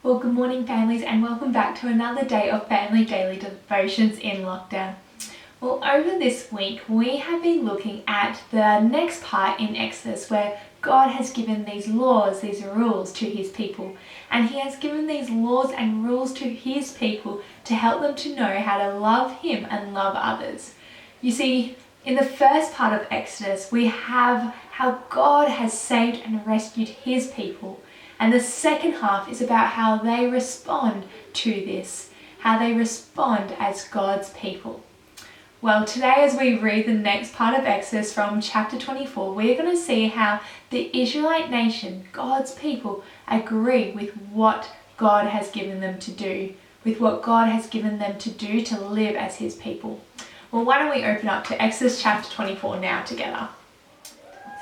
Well, good morning, families, and welcome back to another day of Family Daily Devotions in lockdown. Well, over this week, we have been looking at the next part in Exodus where God has given these laws, these rules to his people. And he has given these laws and rules to his people to help them to know how to love him and love others. You see, in the first part of Exodus, we have how God has saved and rescued his people. And the second half is about how they respond to this, how they respond as God's people. Well, today as we read the next part of Exodus from chapter 24, we're going to see how the Israelite nation, God's people, agree with what God has given them to do, with what God has given them to do to live as his people. Well, why don't we open up to Exodus chapter 24 now together.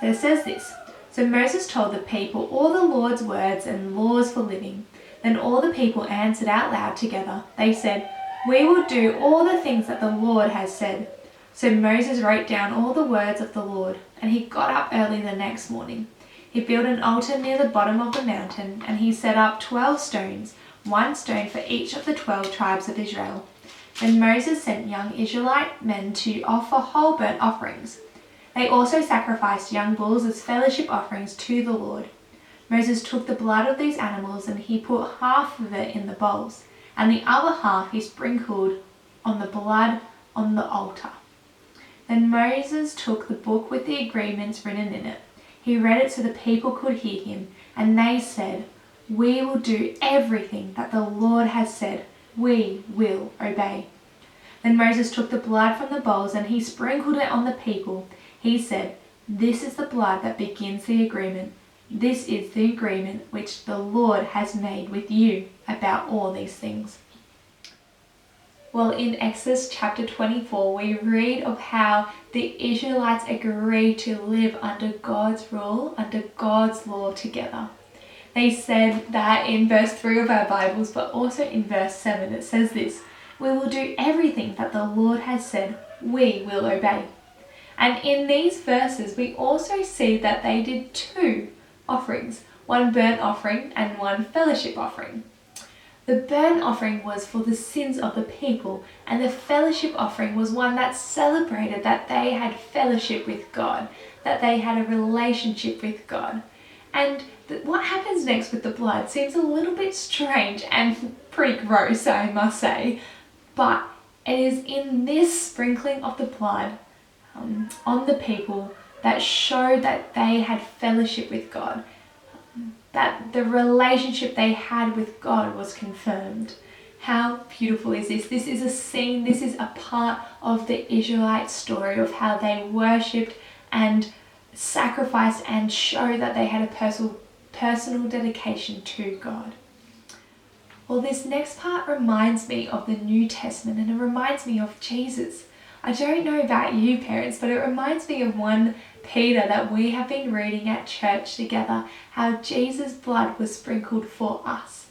So it says this. So Moses told the people all the Lord's words and laws for living. Then all the people answered out loud together. They said, "We will do all the things that the Lord has said." So Moses wrote down all the words of the Lord, and he got up early the next morning. He built an altar near the bottom of the mountain, and he set up 12 stones, one stone for each of the 12 tribes of Israel. Then Moses sent young Israelite men to offer whole burnt offerings. They also sacrificed young bulls as fellowship offerings to the Lord. Moses took the blood of these animals and he put half of it in the bowls, and the other half he sprinkled on the blood on the altar. Then Moses took the book with the agreements written in it. He read it so the people could hear him, and they said, "We will do everything that the Lord has said. We will obey." Then Moses took the blood from the bowls and he sprinkled it on the people. He said, "This is the blood that begins the agreement. This is the agreement which the Lord has made with you about all these things." Well, in Exodus chapter 24, we read of how the Israelites agreed to live under God's rule, under God's law together. They said that in verse 3 of our Bibles, but also in verse 7, it says this, "We will do everything that the Lord has said. We will obey." And in these verses, we also see that they did two offerings, one burnt offering and one fellowship offering. The burnt offering was for the sins of the people, and the fellowship offering was one that celebrated that they had fellowship with God, that they had a relationship with God. And what happens next with the blood seems a little bit strange and pretty gross, I must say, but it is in this sprinkling of the blood on the people that showed that they had fellowship with God, that the relationship they had with God was confirmed. How beautiful is this? This is a scene, this is a part of the Israelite story of how they worshipped and sacrificed and showed that they had a personal dedication to God. Well, this next part reminds me of the New Testament, and it reminds me of Jesus. I don't know about you parents, but it reminds me of 1 Peter that we have been reading at church together, how Jesus' blood was sprinkled for us.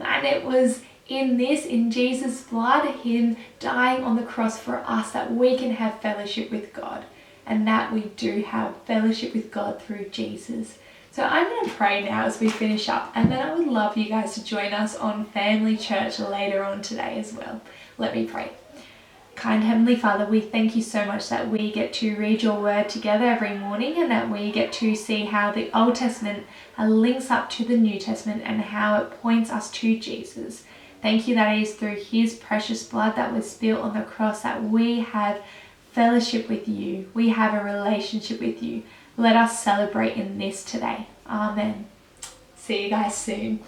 And it was in Jesus' blood, him dying on the cross for us, that we can have fellowship with God, and that we do have fellowship with God through Jesus. So I'm going to pray now as we finish up, and then I would love you guys to join us on Family Church later on today as well. Let me pray. Kind Heavenly Father, we thank you so much that we get to read your word together every morning, and that we get to see how the Old Testament links up to the New Testament and how it points us to Jesus. Thank you that it is through his precious blood that was spilled on the cross that we have fellowship with you. We have a relationship with you. Let us celebrate in this today. Amen. See you guys soon.